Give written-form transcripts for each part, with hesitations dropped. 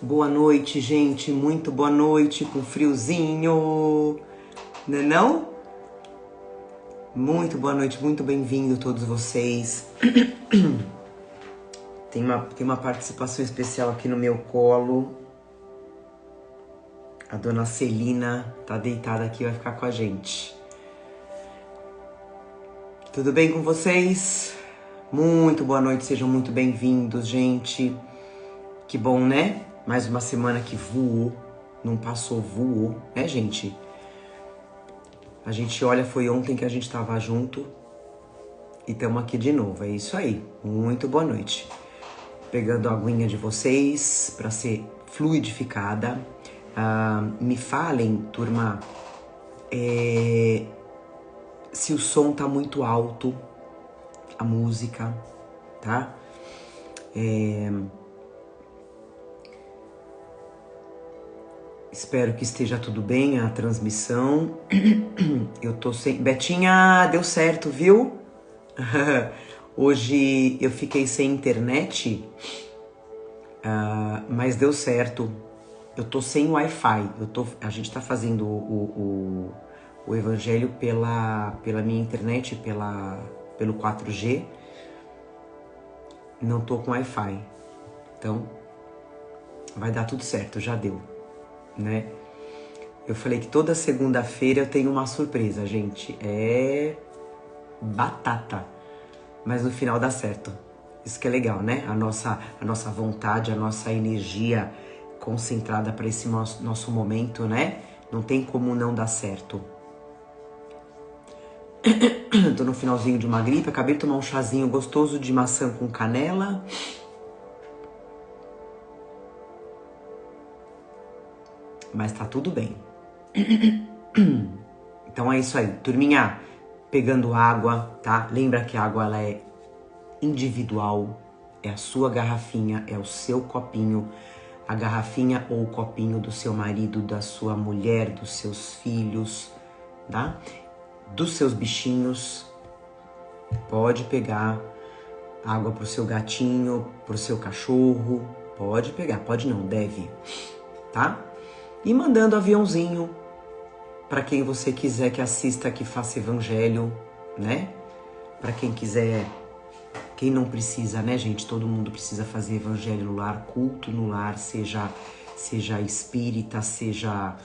Boa noite, gente, muito boa noite, com friozinho, né não? Muito boa noite, muito bem-vindo todos vocês. Tem uma participação especial aqui no meu colo. A dona Celina tá deitada aqui, vai ficar com a gente. Tudo bem com vocês? Muito boa noite, sejam muito bem-vindos, gente. Que bom, né? Mais uma semana que voou, não passou, voou, né, gente? A gente olha, foi ontem que a gente tava junto e estamos aqui de novo, é isso aí. Muito boa noite. Pegando a aguinha de vocês para ser fluidificada. Me falem, turma, se o som tá muito alto, a música, tá? Espero que esteja tudo bem a transmissão. Eu tô sem... Betinha, deu certo, viu? Hoje eu fiquei sem internet, mas deu certo. Eu tô sem Wi-Fi. A gente tá fazendo o evangelho pela minha internet, pelo 4G. Não tô com Wi-Fi. Então, vai dar tudo certo, já deu. Né? Eu falei que toda segunda-feira eu tenho uma surpresa, gente. É batata. Mas no final dá certo. Isso que é legal, né? A nossa vontade, a nossa energia concentrada para esse nosso momento, né? Não tem como não dar certo. Tô no finalzinho de uma gripe, acabei de tomar um chazinho gostoso de maçã com canela. Mas tá tudo bem. Então é isso aí, turminha, pegando água, tá? Lembra que a água ela é individual, é a sua garrafinha, é o seu copinho, a garrafinha ou o copinho do seu marido, da sua mulher, dos seus filhos, tá? Dos seus bichinhos. Pode pegar água pro seu gatinho, pro seu cachorro, pode pegar, pode não, deve, tá? E mandando aviãozinho para quem você quiser que assista, que faça evangelho, né? Para quem quiser, quem não precisa, né, gente? Todo mundo precisa fazer evangelho no lar, culto no lar, seja espírita, seja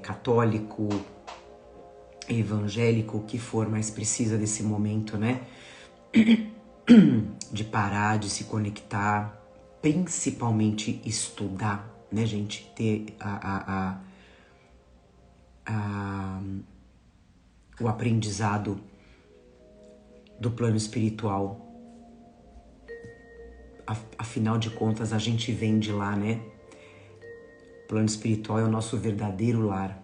católico, evangélico, o que for, mas precisa desse momento, né? De parar, de se conectar, principalmente estudar. Né, gente, ter o aprendizado do plano espiritual. Afinal de contas, a gente vem de lá, né? O plano espiritual é o nosso verdadeiro lar.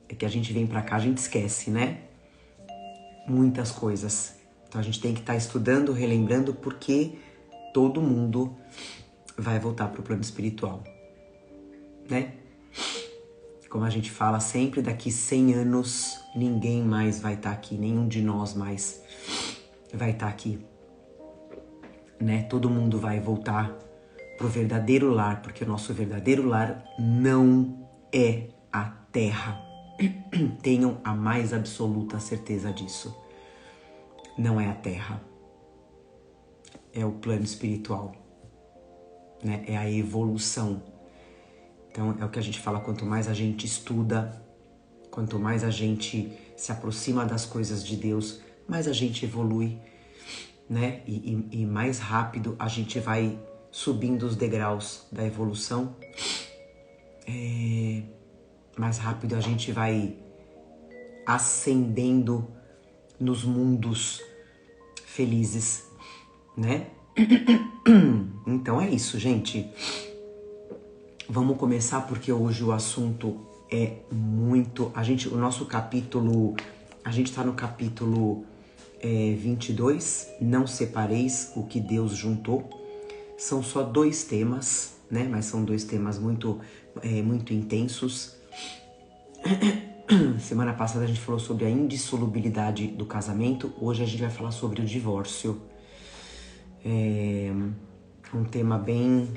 É que a gente vem pra cá, a gente esquece, né? Muitas coisas. Então a gente tem que estar estudando, relembrando, porque todo mundo vai voltar para o plano espiritual, né? Como a gente fala sempre, daqui 100 anos ninguém mais vai estar aqui, nenhum de nós mais vai estar aqui, né? Todo mundo vai voltar pro verdadeiro lar, porque o nosso verdadeiro lar não é a Terra. Tenham a mais absoluta certeza disso. Não é a Terra. É o plano espiritual. Né? É a evolução. Então é o que a gente fala, quanto mais a gente estuda, quanto mais a gente se aproxima das coisas de Deus, mais a gente evolui, né? E mais rápido a gente vai subindo os degraus da evolução, mais rápido a gente vai ascendendo nos mundos felizes, né? Então é isso, gente. Vamos começar porque hoje o assunto é muito... O nosso capítulo... A gente tá no capítulo 22. Não separeis o que Deus juntou. São só 2 temas, né? Mas são 2 temas muito intensos. Semana passada a gente falou sobre a indissolubilidade do casamento. Hoje a gente vai falar sobre o divórcio. um tema bem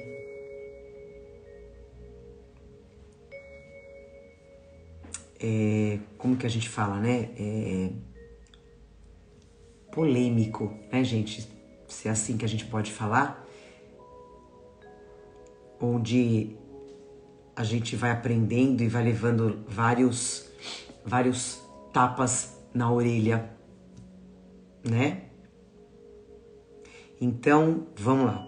como que a gente fala, né? Polêmico, né, gente? Se é assim que a gente pode falar, onde a gente vai aprendendo e vai levando vários tapas na orelha, né? Então, vamos lá.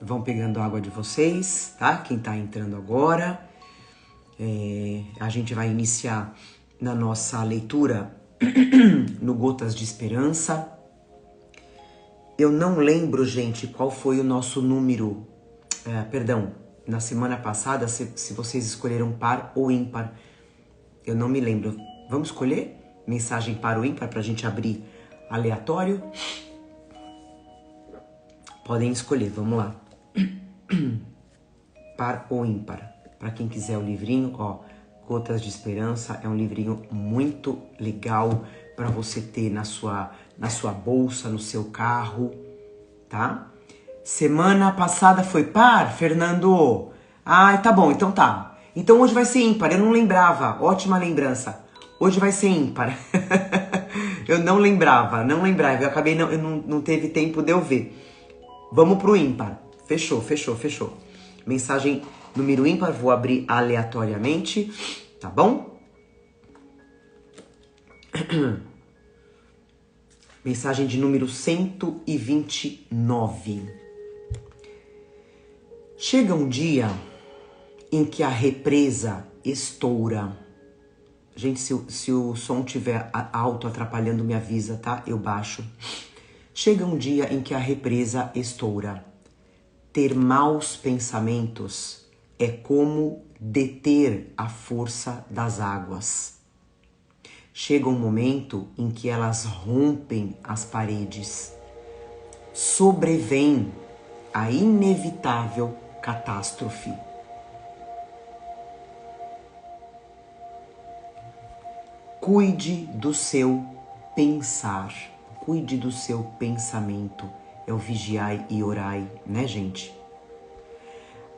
Vão pegando água de vocês, tá? Quem tá entrando agora. A gente vai iniciar na nossa leitura no Gotas de Esperança. Eu não lembro, gente, qual foi o nosso número. Perdão, na semana passada, se vocês escolheram par ou ímpar. Eu não me lembro. Vamos escolher mensagem par ou ímpar pra gente abrir aleatório? Podem escolher, vamos lá. Par ou ímpar. Para quem quiser o livrinho, ó, Gotas de Esperança é um livrinho muito legal para você ter na sua bolsa, no seu carro, tá? Semana passada foi par, Fernando? Ah, tá bom, então tá. Então hoje vai ser ímpar, eu não lembrava. Ótima lembrança. Hoje vai ser ímpar. Eu não lembrava. Eu acabei, não teve tempo de eu ver. Vamos pro ímpar. Fechou. Mensagem número ímpar, vou abrir aleatoriamente, tá bom? Mensagem de número 129. Chega um dia em que a represa estoura. Gente, se o som estiver alto atrapalhando, me avisa, tá? Eu baixo. Chega um dia em que a represa estoura. Ter maus pensamentos é como deter a força das águas. Chega um momento em que elas rompem as paredes. Sobrevém a inevitável catástrofe. Cuide do seu pensar. Cuide do seu pensamento. É o vigiai e orai, né, gente?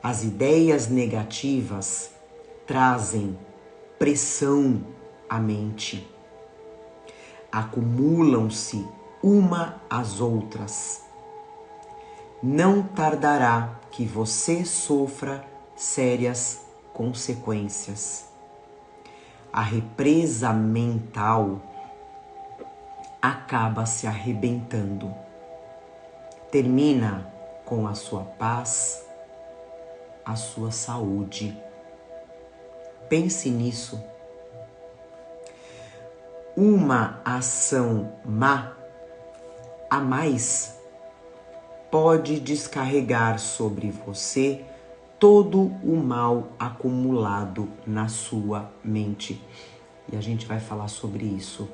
As ideias negativas trazem pressão à mente. Acumulam-se uma às outras. Não tardará que você sofra sérias consequências. A represa mental acaba se arrebentando. Termina com a sua paz, a sua saúde. Pense nisso. Uma ação má a mais pode descarregar sobre você todo o mal acumulado na sua mente. E a gente vai falar sobre isso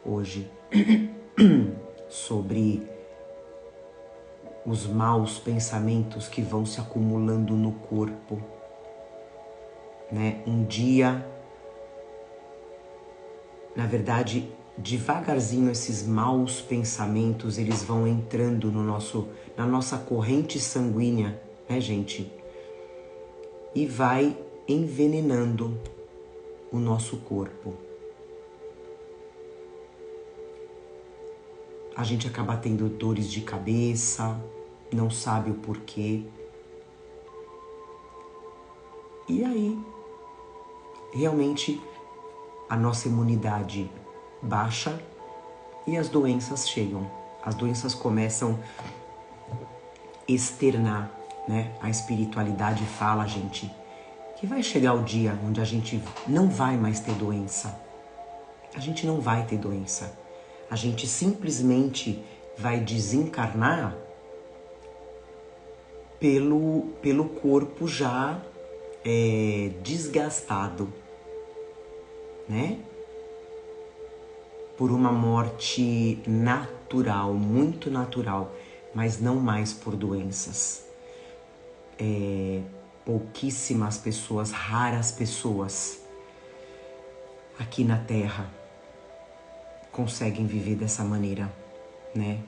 hoje. Sobre os maus pensamentos que vão se acumulando no corpo, né? Um dia, na verdade, devagarzinho esses maus pensamentos, eles vão entrando na nossa corrente sanguínea, né, gente? E vai envenenando o nosso corpo. A gente acaba tendo dores de cabeça, não sabe o porquê. E aí, realmente, a nossa imunidade baixa e as doenças chegam. As doenças começam a externar, né? A espiritualidade fala, gente, que vai chegar o dia onde a gente não vai mais ter doença. A gente não vai ter doença. A gente simplesmente vai desencarnar pelo corpo já desgastado, né? Por uma morte natural, muito natural, mas não mais por doenças. Pouquíssimas pessoas, raras pessoas aqui na Terra conseguem viver dessa maneira, né?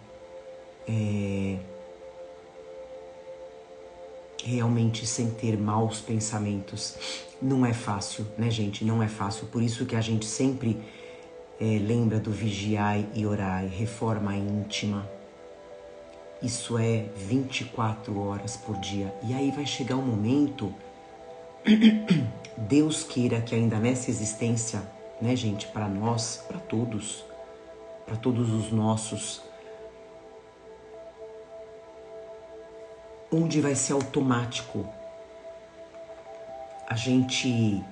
realmente sem ter maus pensamentos. Não é fácil, né, gente? Não é fácil. Por isso que a gente sempre lembra do vigiai e orai, reforma íntima. Isso é 24 horas por dia. E aí vai chegar um momento, Deus queira que ainda nessa existência, né, gente, para nós, para todos os nossos, onde vai ser automático a gente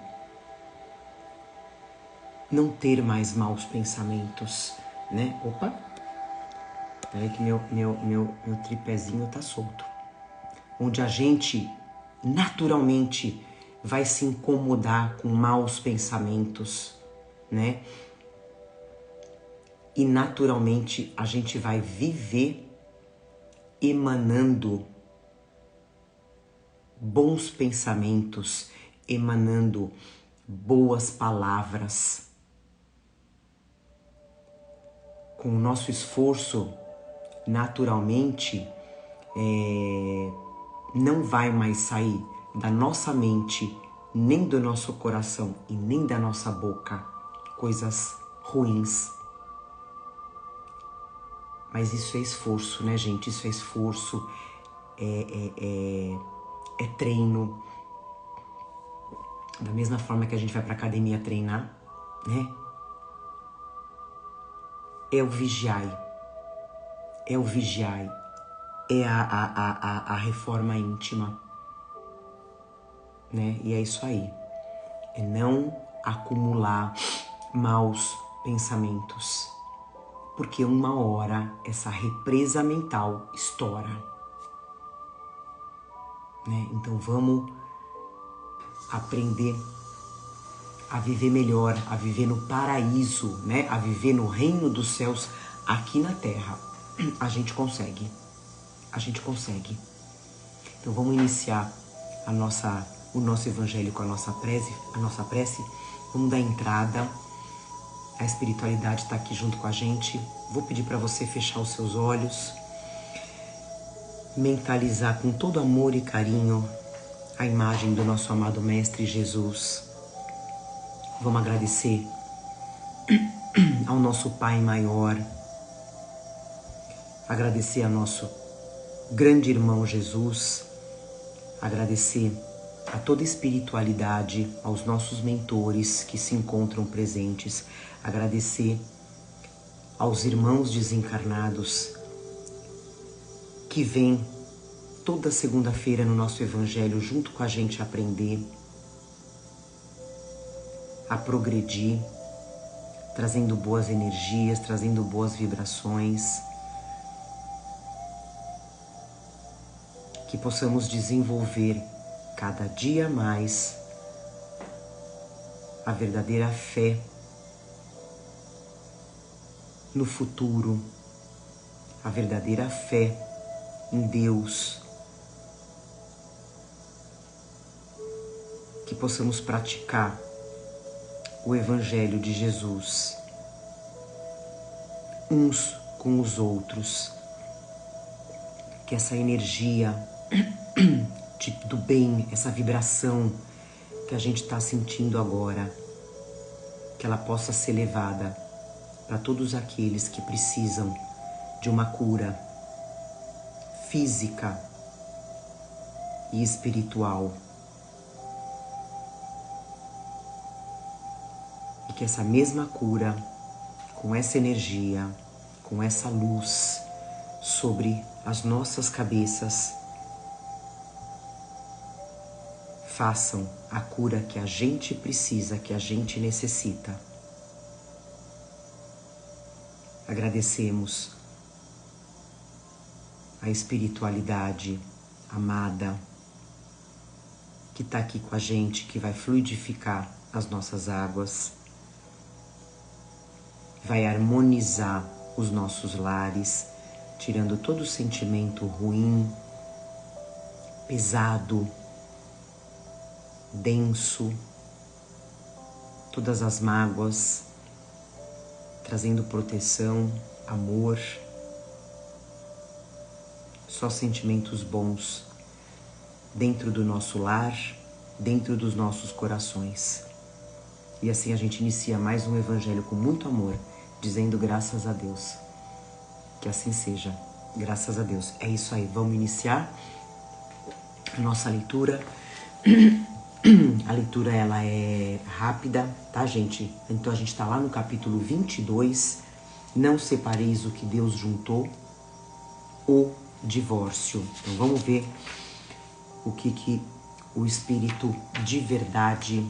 não ter mais maus pensamentos, né? Opa! Peraí que meu tripézinho tá solto. Onde a gente naturalmente vai se incomodar com maus pensamentos, né? E naturalmente a gente vai viver emanando bons pensamentos, emanando boas palavras. Com o nosso esforço, naturalmente, não vai mais sair da nossa mente, nem do nosso coração e nem da nossa boca coisas ruins. Mas isso é esforço, né, gente? Isso é esforço, é treino. Da mesma forma que a gente vai pra academia treinar, né? É o vigiai, é a reforma íntima, né? E é isso aí, é não acumular maus pensamentos, porque uma hora essa represa mental estoura, né? Então vamos aprender a viver melhor, a viver no paraíso, né? A viver no reino dos céus aqui na terra. A gente consegue. Então vamos iniciar o nosso evangelho com a nossa prece. Vamos dar entrada. A espiritualidade está aqui junto com a gente. Vou pedir para você fechar os seus olhos, mentalizar com todo amor e carinho a imagem do nosso amado Mestre Jesus. Vamos agradecer ao nosso Pai maior, agradecer ao nosso grande irmão Jesus, agradecer a toda espiritualidade, aos nossos mentores que se encontram presentes, agradecer aos irmãos desencarnados que vêm toda segunda-feira no nosso Evangelho junto com a gente a aprender, a progredir, trazendo boas energias, trazendo boas vibrações, que possamos desenvolver cada dia mais a verdadeira fé no futuro, a verdadeira fé em Deus, que possamos praticar o Evangelho de Jesus uns com os outros, que essa energia do bem, essa vibração que a gente está sentindo agora, que ela possa ser levada para todos aqueles que precisam de uma cura física e espiritual. E que essa mesma cura, com essa energia, com essa luz sobre as nossas cabeças, façam a cura que a gente precisa, que a gente necessita. Agradecemos a espiritualidade amada que está aqui com a gente, que vai fluidificar as nossas águas, vai harmonizar os nossos lares, tirando todo o sentimento ruim, pesado, denso, todas as mágoas, trazendo proteção, amor, só sentimentos bons, dentro do nosso lar, dentro dos nossos corações. E assim a gente inicia mais um evangelho com muito amor, dizendo graças a Deus. Que assim seja, graças a Deus. É isso aí, vamos iniciar a nossa leitura. A leitura ela é rápida, tá, gente? Então a gente tá lá no capítulo 22. Não separeis o que Deus juntou, o divórcio. Então vamos ver o que o Espírito de verdade...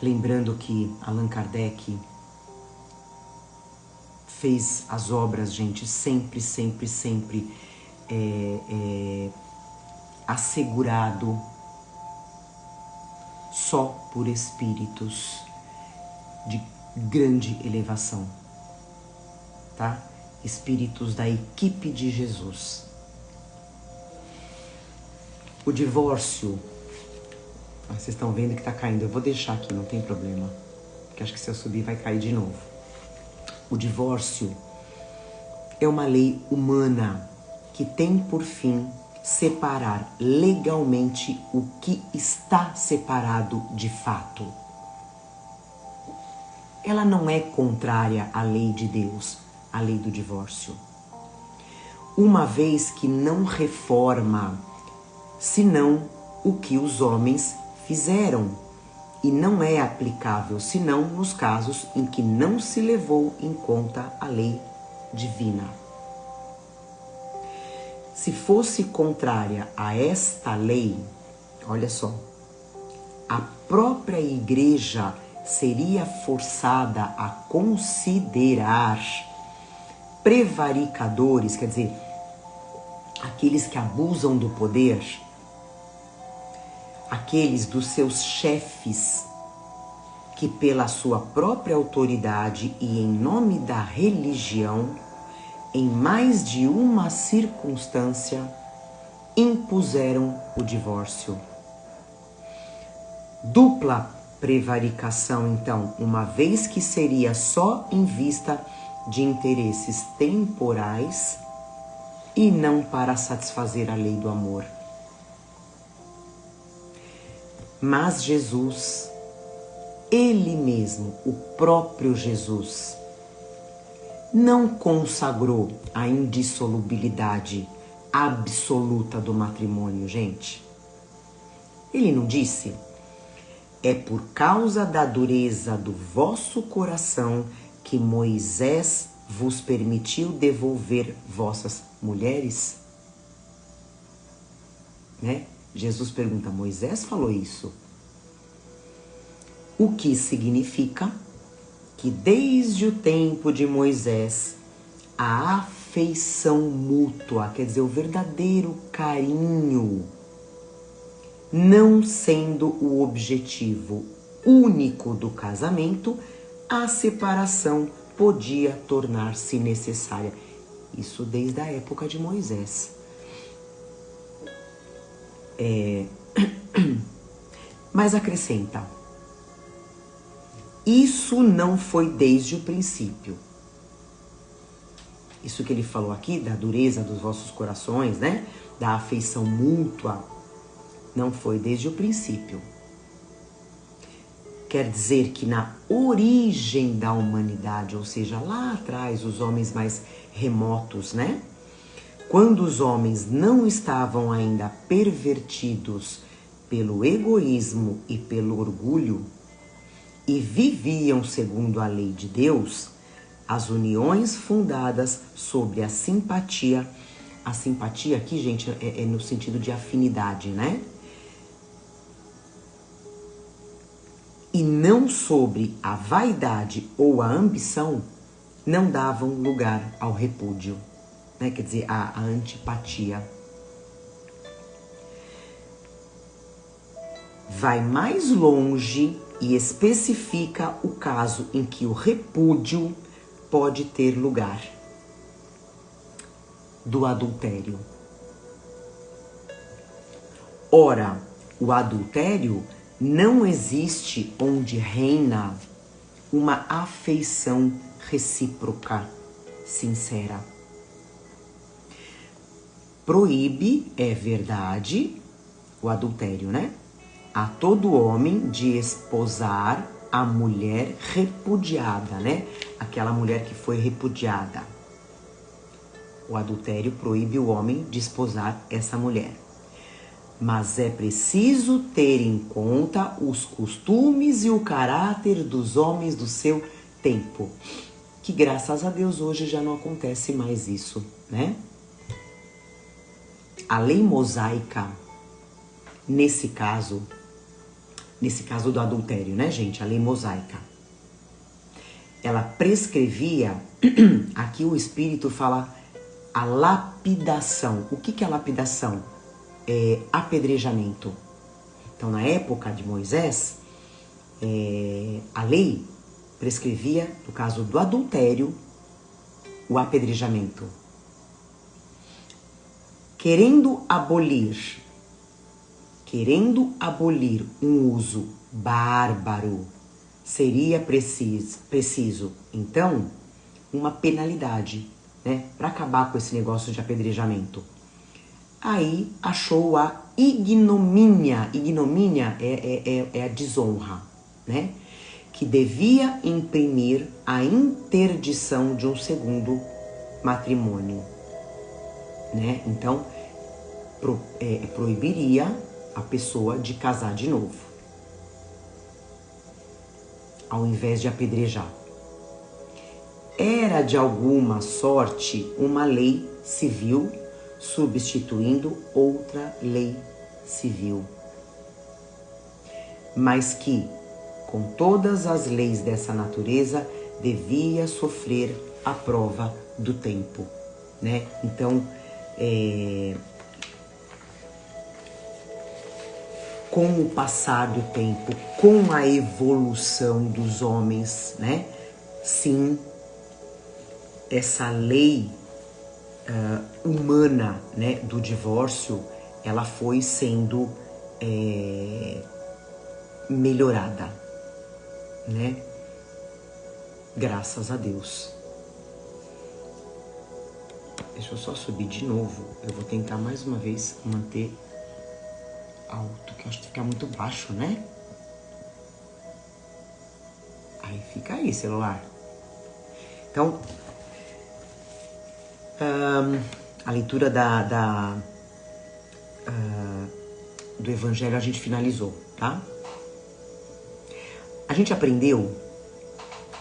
Lembrando que Allan Kardec fez as obras, gente, sempre assegurado só por espíritos de grande elevação, tá? Espíritos da equipe de Jesus. O divórcio, vocês estão vendo que tá caindo, eu vou deixar aqui, não tem problema, porque acho que se eu subir vai cair de novo. O divórcio é uma lei humana que tem por fim separar legalmente o que está separado de fato. Ela não é contrária à lei de Deus, a lei do divórcio. Uma vez que não reforma, senão o que os homens fizeram, e não é aplicável senão nos casos em que não se levou em conta a lei divina. Se fosse contrária a esta lei, olha só, a própria igreja seria forçada a considerar prevaricadores, quer dizer, aqueles que abusam do poder, aqueles dos seus chefes que pela sua própria autoridade e em nome da religião, em mais de uma circunstância, impuseram o divórcio. Dupla prevaricação, então, uma vez que seria só em vista de interesses temporais e não para satisfazer a lei do amor. Mas Jesus, Ele mesmo, o próprio Jesus, não consagrou a indissolubilidade absoluta do matrimônio, gente. Ele não disse: é por causa da dureza do vosso coração que Moisés vos permitiu devolver vossas mulheres? Né? Jesus pergunta, Moisés falou isso. O que significa que desde o tempo de Moisés, a afeição mútua, quer dizer, o verdadeiro carinho, não sendo o objetivo único do casamento, a separação podia tornar-se necessária. Isso desde a época de Moisés. Mas acrescenta, isso não foi desde o princípio. Isso que ele falou aqui, da dureza dos vossos corações, né? Da afeição mútua, não foi desde o princípio. Quer dizer que na origem da humanidade, ou seja, lá atrás, os homens mais remotos, né? Quando os homens não estavam ainda pervertidos pelo egoísmo e pelo orgulho e viviam segundo a lei de Deus, as uniões fundadas sobre a simpatia aqui, gente, é no sentido de afinidade, né? E não sobre a vaidade ou a ambição, não davam lugar ao repúdio, né? Quer dizer, a antipatia. Vai mais longe e especifica o caso em que o repúdio pode ter lugar, do adultério. Ora, o adultério não existe onde reina uma afeição recíproca, sincera. proíbe, é verdade, o adultério, né? A todo homem de esposar a mulher repudiada, né? Aquela mulher que foi repudiada. O adultério proíbe o homem de esposar essa mulher. Mas é preciso ter em conta os costumes e o caráter dos homens do seu tempo. Que graças a Deus hoje já não acontece mais isso, né? A lei mosaica, nesse caso do adultério, né, gente? A lei mosaica. Ela prescrevia, aqui o Espírito fala, a lapidação. O que é lapidação? É apedrejamento. Então, na época de Moisés, a lei prescrevia, no caso do adultério, o apedrejamento. Querendo abolir um uso bárbaro, seria preciso, então, uma penalidade, né, para acabar com esse negócio de apedrejamento. Aí achou a ignomínia. Ignomínia é a desonra, né? Que devia imprimir a interdição de um segundo matrimônio, né? Então, proibiria a pessoa de casar de novo, ao invés de apedrejar. Era de alguma sorte uma lei civil substituindo outra lei civil, mas que, com todas as leis dessa natureza, devia sofrer a prova do tempo, né? Então, com o passar do tempo, com a evolução dos homens, né? Sim, essa lei humana, né, do divórcio, ela foi sendo melhorada, né? Graças a Deus. Deixa eu só subir de novo. Eu vou tentar mais uma vez manter alto, que eu acho que fica muito baixo, né? Aí fica aí, celular. Então, a leitura do Evangelho a gente finalizou, tá? A gente aprendeu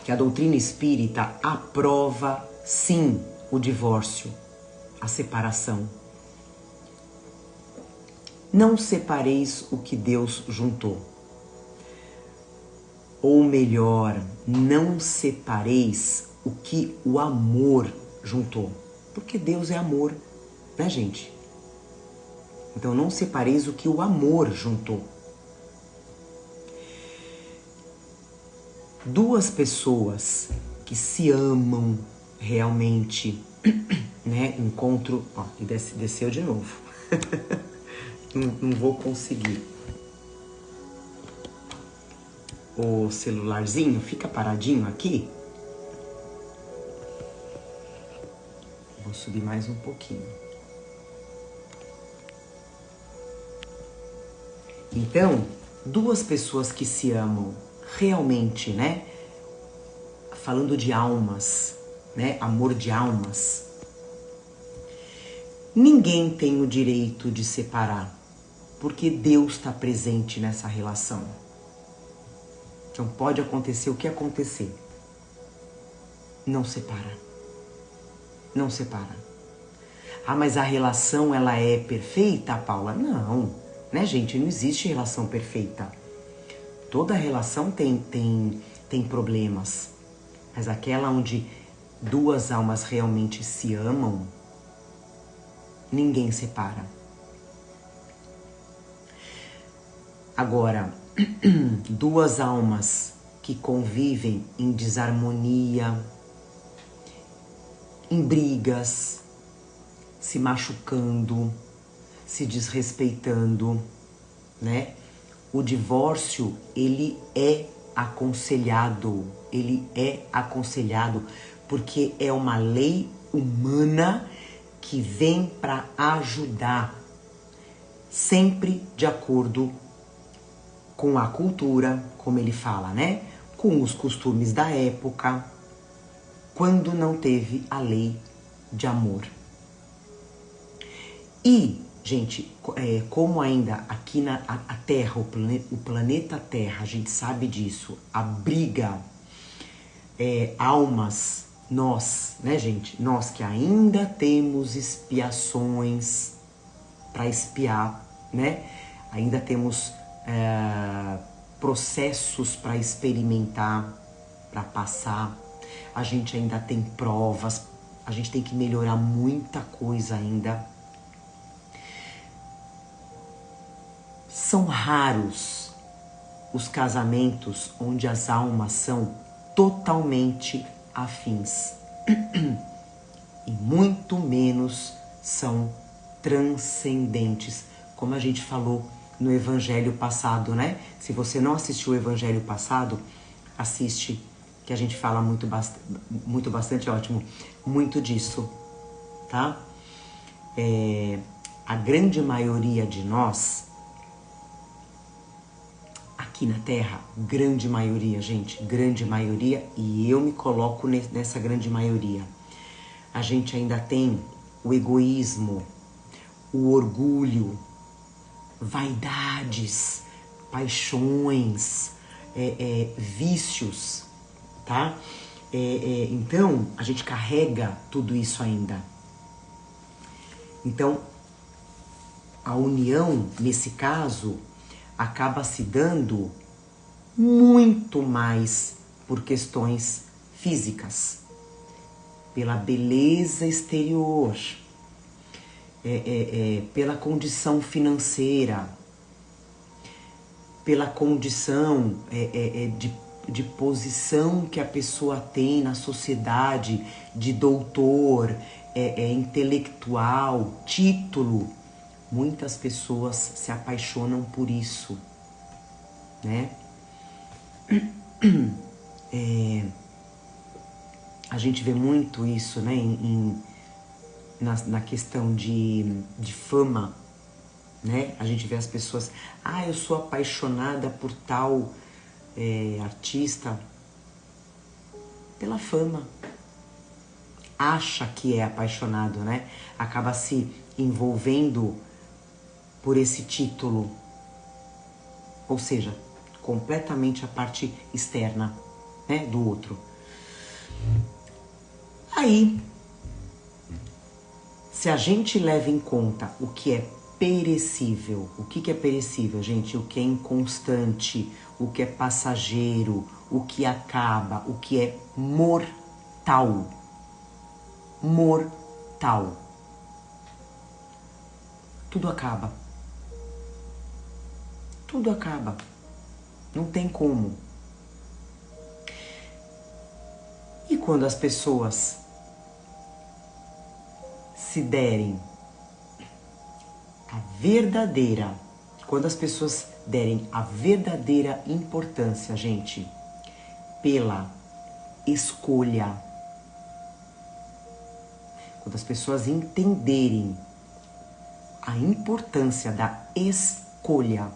que a doutrina espírita aprova, sim, o divórcio, a separação. Não separeis o que Deus juntou. Ou melhor, não separeis o que o amor juntou. Porque Deus é amor, né, gente? Então não separeis o que o amor juntou. Duas pessoas que se amam realmente, né? Encontro... Ó, e desceu de novo. Não vou conseguir. O celularzinho fica paradinho aqui. Vou subir mais um pouquinho. Então, duas pessoas que se amam realmente, né? Falando de almas, né? Amor de almas. Ninguém tem o direito de separar, porque Deus está presente nessa relação. Então pode acontecer o que acontecer. Não separa. Não separa. Ah, mas a relação ela é perfeita, Paula? Não, né, gente? Não existe relação perfeita. Toda relação tem problemas. Mas aquela onde duas almas realmente se amam, ninguém separa. Agora, duas almas que convivem em desarmonia, em brigas, se machucando, se desrespeitando, né? O divórcio, ele é aconselhado, porque é uma lei humana que vem para ajudar, sempre de acordo com a cultura, como ele fala, né? Com os costumes da época, quando não teve a lei de amor. E, gente, como ainda aqui a Terra, o planeta Terra, a gente sabe disso, abriga almas, nós, né, gente? Nós que ainda temos expiações para expiar, né? Ainda temos processos para experimentar, para passar. A gente ainda tem provas, a gente tem que melhorar muita coisa ainda. São raros os casamentos onde as almas são totalmente afins. E muito menos são transcendentes, como a gente falou no evangelho passado, né? Se você não assistiu o evangelho passado, assiste, que a gente fala muito bastante, ótimo, muito disso, tá? A grande maioria de nós, aqui na Terra, grande maioria, gente, grande maioria, e eu me coloco nessa grande maioria. A gente ainda tem o egoísmo, o orgulho, vaidades, paixões, vícios, tá? Então, a gente carrega tudo isso ainda. Então, a união, nesse caso, acaba se dando muito mais por questões físicas, pela beleza exterior, pela condição financeira, pela condição de posição que a pessoa tem na sociedade, de doutor, intelectual, título. Muitas pessoas se apaixonam por isso, né? A gente vê muito isso, né, na questão de fama, né? A gente vê as pessoas, eu sou apaixonada por tal artista, pela fama. Acha que é apaixonado, né? Acaba se envolvendo por esse título, ou seja, completamente a parte externa, né, do outro. Aí, se a gente leva em conta o que é perecível, o que é perecível, gente? O que é inconstante, o que é passageiro, o que acaba, o que é mortal. Mortal. Tudo acaba. Tudo acaba. Não tem como. E quando as pessoas se derem quando as pessoas derem a verdadeira importância, gente, pela escolha, quando as pessoas entenderem a importância da escolha,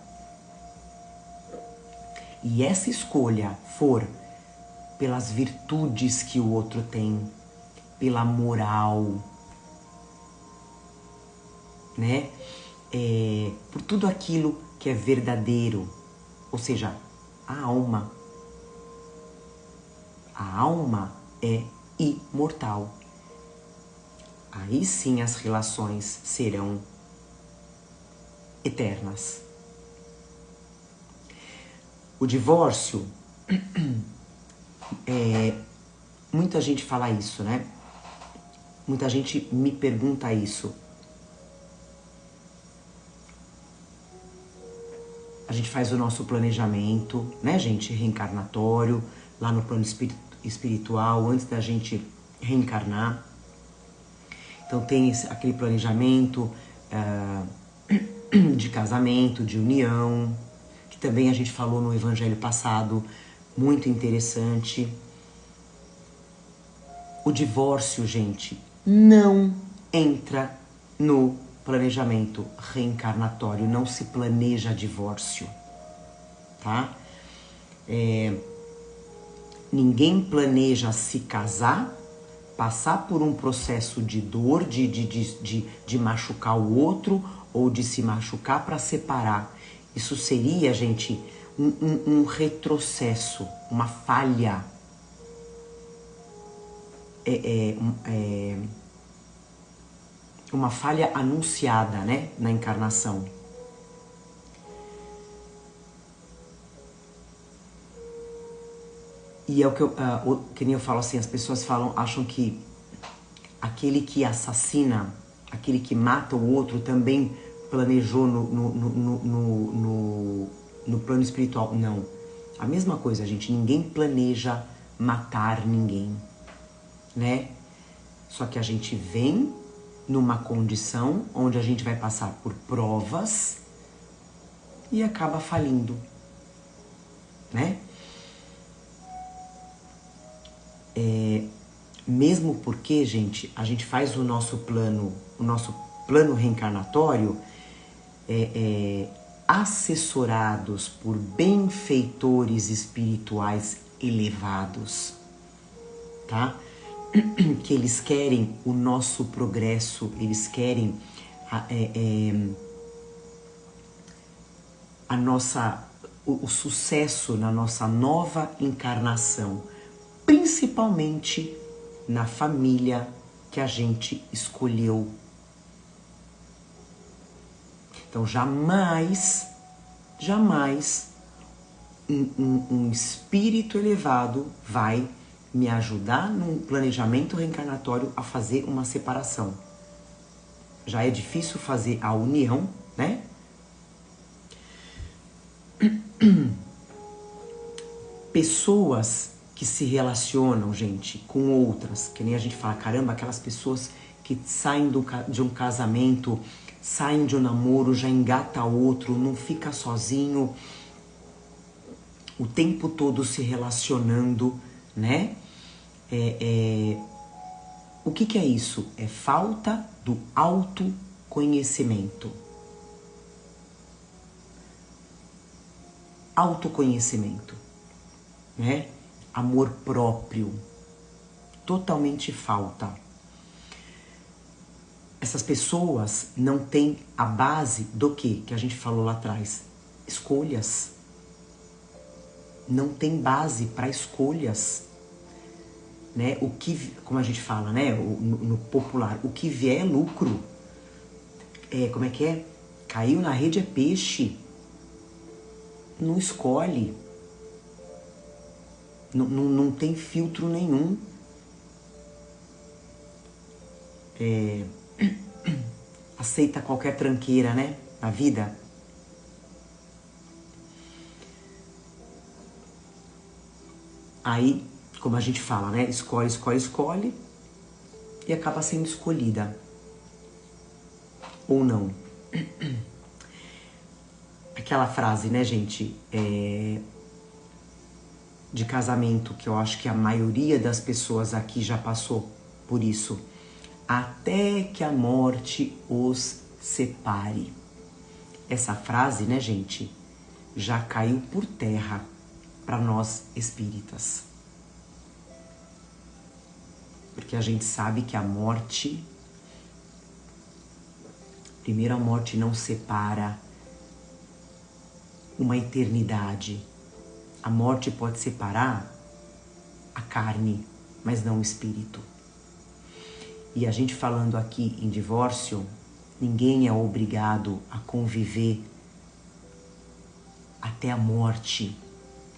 e essa escolha for pelas virtudes que o outro tem, pela moral, né? Por tudo aquilo que é verdadeiro, ou seja, a alma. A alma é imortal. Aí sim as relações serão eternas. O divórcio, muita gente fala isso, né? Muita gente me pergunta isso. A gente faz o nosso planejamento, né, gente, reencarnatório, lá no plano espiritual, antes da gente reencarnar. Então tem aquele planejamento de casamento, de união, que também a gente falou no evangelho passado, muito interessante. O divórcio, gente, não entra no planejamento reencarnatório. Não se planeja divórcio, tá? Ninguém planeja se casar, passar por um processo de dor, de machucar o outro ou de se machucar para separar. Isso seria, gente, um retrocesso, uma falha. Uma falha anunciada, né, na encarnação. E é o que nem eu falo assim, as pessoas acham que aquele que assassina, aquele que mata o outro também planejou no plano espiritual. Não. A mesma coisa, gente. Ninguém planeja matar ninguém, né? Só que a gente vem numa condição onde a gente vai passar por provas e acaba falindo, né? Mesmo porque, gente, a gente faz o nosso plano reencarnatório assessorados por benfeitores espirituais elevados, tá? Que eles querem o nosso progresso, eles querem o sucesso na nossa nova encarnação, principalmente na família que a gente escolheu. Então jamais um espírito elevado vai me ajudar num planejamento reencarnatório a fazer uma separação. Já é difícil fazer a união, né? Pessoas que se relacionam, gente, com outras, que nem a gente fala, caramba, aquelas pessoas que saem de um casamento, saem de um namoro, já engata outro, não fica sozinho, o tempo todo se relacionando, né? O que é isso? É falta do autoconhecimento. Autoconhecimento, né? Amor próprio. Totalmente falta. Essas pessoas não têm a base do que a gente falou lá atrás? Escolhas. Não tem base para escolhas. Né? O que, como a gente fala, né? No popular, o que vier é lucro. Como é que é? Caiu na rede é peixe. Não escolhe. Não tem filtro nenhum. Aceita qualquer tranqueira, né? Na vida. Aí, como a gente fala, né? Escolhe, escolhe, escolhe. E acaba sendo escolhida. Ou não. Aquela frase, né, gente? De casamento, que eu acho que a maioria das pessoas aqui já passou por isso. Até que a morte os separe. Essa frase, né, gente, já caiu por terra para nós espíritas. Porque a gente sabe que a morte, primeiro, a morte não separa uma eternidade. A morte pode separar a carne, mas não o espírito. E a gente falando aqui em divórcio, ninguém é obrigado a conviver até a morte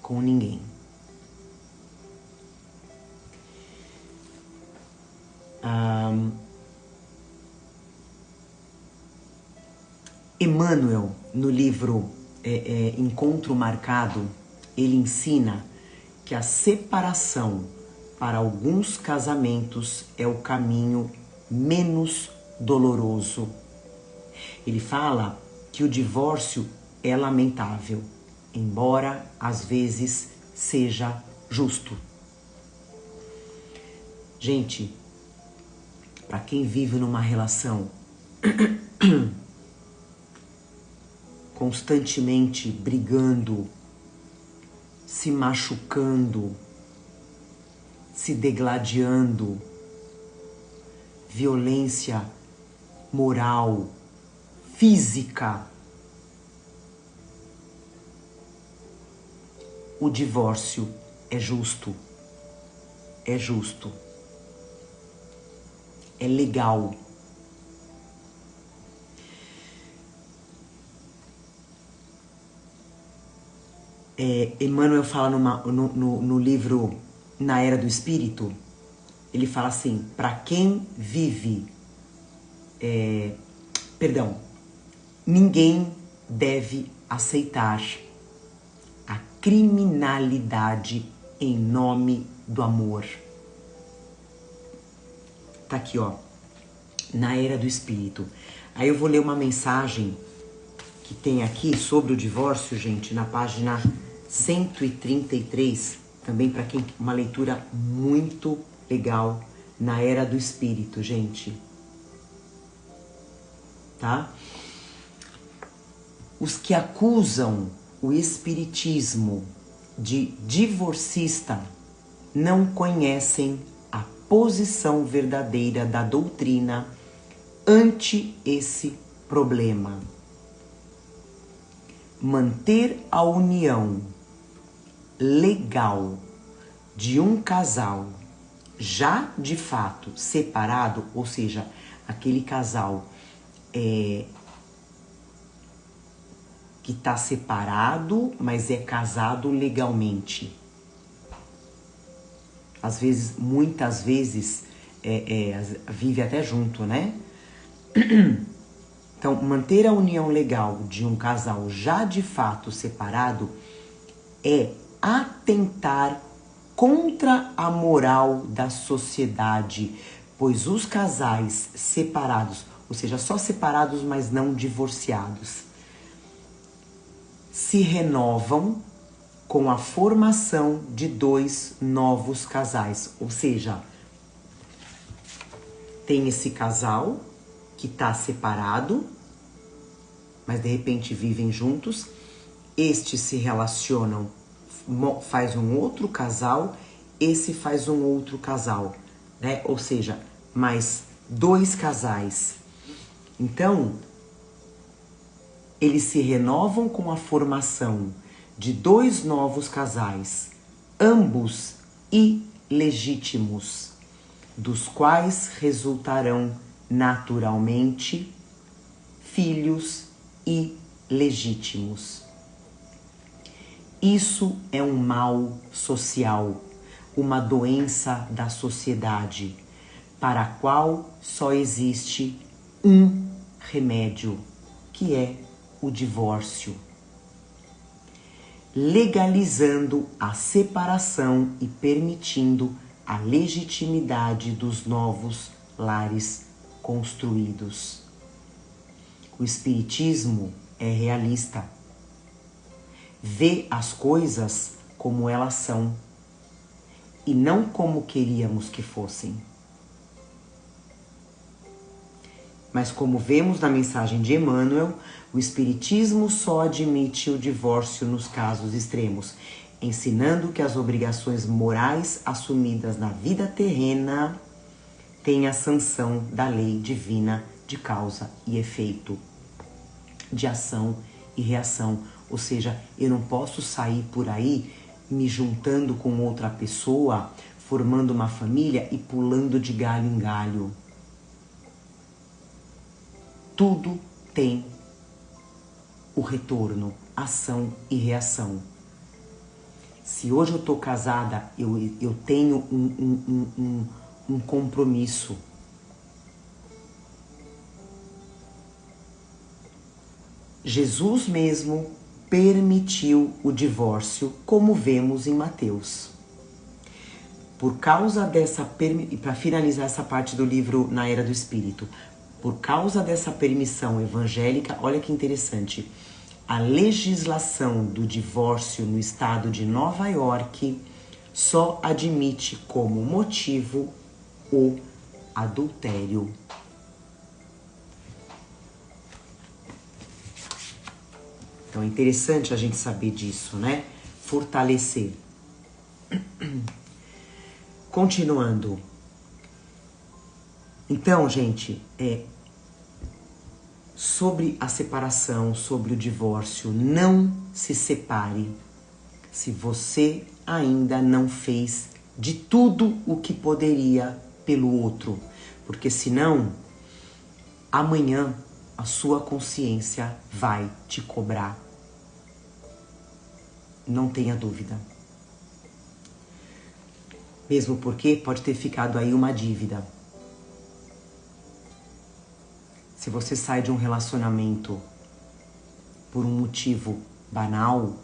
com ninguém. Emmanuel, no livro Encontro Marcado, ele ensina que a separação para alguns casamentos é o caminho menos doloroso. Ele fala que o divórcio é lamentável, embora às vezes seja justo. Gente, para quem vive numa relação constantemente brigando, se machucando, se degladiando, violência moral, física. O divórcio é justo, é justo, é legal. Emmanuel fala no livro Na Era do Espírito, ele fala assim, para quem vive, ninguém deve aceitar a criminalidade em nome do amor. Tá aqui, ó, Na Era do Espírito. Aí eu vou ler uma mensagem que tem aqui sobre o divórcio, gente, na página 133, também para quem, uma leitura muito legal, Na Era do Espírito, gente. Tá? Os que acusam o espiritismo de divorcista não conhecem a posição verdadeira da doutrina ante esse problema. Manter a união legal de um casal já de fato separado, ou seja, aquele casal que está separado, mas é casado legalmente. Às vezes, muitas vezes, vive até junto, né? Então, manter a união legal de um casal já de fato separado é atentar contra a moral da sociedade, pois os casais separados, ou seja, só separados, mas não divorciados, se renovam com a formação de 2 novos casais. Ou seja, tem esse casal que está separado, mas de repente vivem juntos. Estes se relacionam, faz um outro casal, esse faz um outro casal, né? Ou seja, mais 2 casais. Então, eles se renovam com a formação de 2 novos casais, ambos ilegítimos, dos quais resultarão naturalmente filhos ilegítimos. Isso é um mal social, uma doença da sociedade, para a qual só existe um remédio, que é o divórcio, legalizando a separação e permitindo a legitimidade dos novos lares construídos. O espiritismo é realista, vê as coisas como elas são e não como queríamos que fossem. Mas como vemos na mensagem de Emmanuel, o espiritismo só admite o divórcio nos casos extremos, ensinando que as obrigações morais assumidas na vida terrena têm a sanção da lei divina de causa e efeito, de ação e reação. Ou seja, eu não posso sair por aí me juntando com outra pessoa, formando uma família e pulando de galho em galho. Tudo tem o retorno, ação e reação. Se hoje eu estou casada, eu tenho um compromisso. Jesus mesmo permitiu o divórcio, como vemos em Mateus. Por causa dessa, e para finalizar essa parte do livro Na Era do Espírito, por causa dessa permissão evangélica, olha que interessante, a legislação do divórcio no estado de Nova York só admite como motivo o adultério. Então é interessante a gente saber disso, né? Fortalecer. Continuando. Então, gente, sobre a separação, sobre o divórcio, não se separe se você ainda não fez de tudo o que poderia pelo outro. Porque senão, amanhã a sua consciência vai te cobrar. Não tenha dúvida. Mesmo porque pode ter ficado aí uma dívida. Se você sai de um relacionamento por um motivo banal,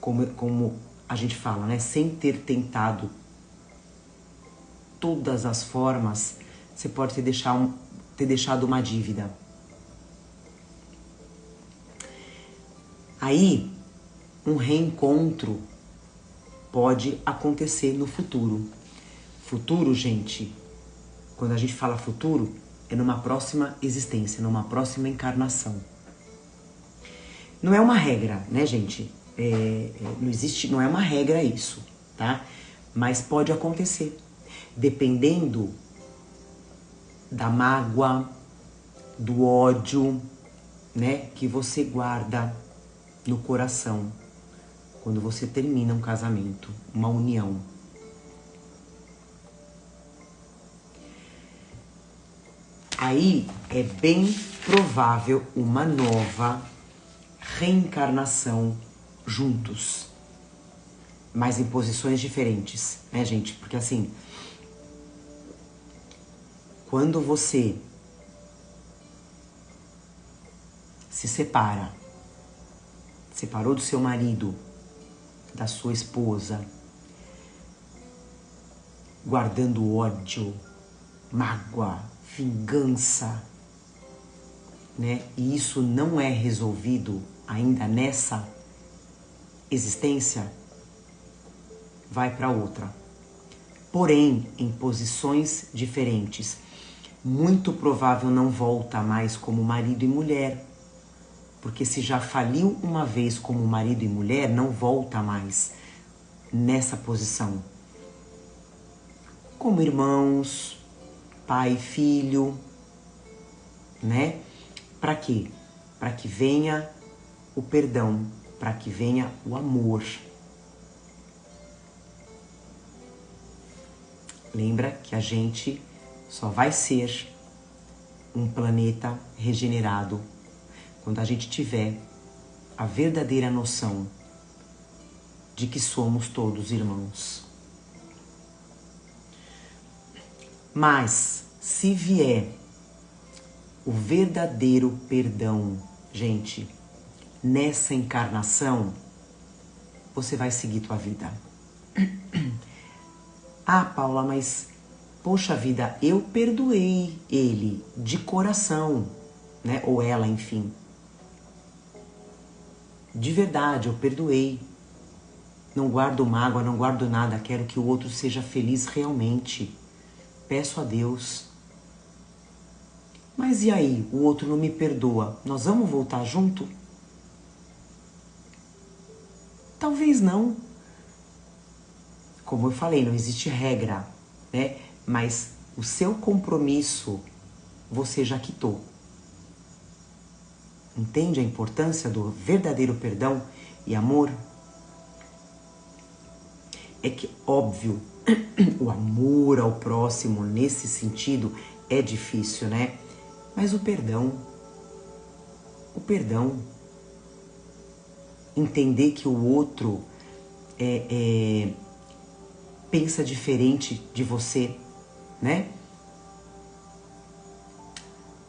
como a gente fala, né? Sem ter tentado todas as formas, você pode ter deixado uma dívida. Aí, um reencontro pode acontecer no futuro. Futuro, gente, quando a gente fala futuro, é numa próxima existência, numa próxima encarnação. Não é uma regra, né, gente? Não é uma regra isso, tá? Mas pode acontecer, dependendo da mágoa, do ódio, né, que você guarda no coração quando você termina um casamento, uma união. Aí é bem provável uma nova reencarnação juntos, mas em posições diferentes, né, gente? Porque assim, quando você se separou do seu marido, da sua esposa, guardando ódio, mágoa, vingança, né? E isso não é resolvido ainda nessa existência, vai para outra. Porém, em posições diferentes. Muito provável não volta mais como marido e mulher. Porque se já faliu uma vez como marido e mulher, não volta mais nessa posição. Como irmãos, pai e filho, né? Para quê? Para que venha o perdão, para que venha o amor. Lembra que a gente só vai ser um planeta regenerado quando a gente tiver a verdadeira noção de que somos todos irmãos. Mas, se vier o verdadeiro perdão, gente, nessa encarnação, você vai seguir tua vida. Ah, Paula, mas, poxa vida, eu perdoei ele de coração, né? Ou ela, enfim. De verdade, eu perdoei. Não guardo mágoa, não guardo nada, quero que o outro seja feliz realmente. Peço a Deus. Mas e aí, o outro não me perdoa? Nós vamos voltar junto? Talvez não. Como eu falei, não existe regra, né? Mas o seu compromisso você já quitou. Entende a importância do verdadeiro perdão e amor? É que, óbvio, o amor ao próximo nesse sentido é difícil, né? Mas o perdão, entender que o outro pensa diferente de você, né?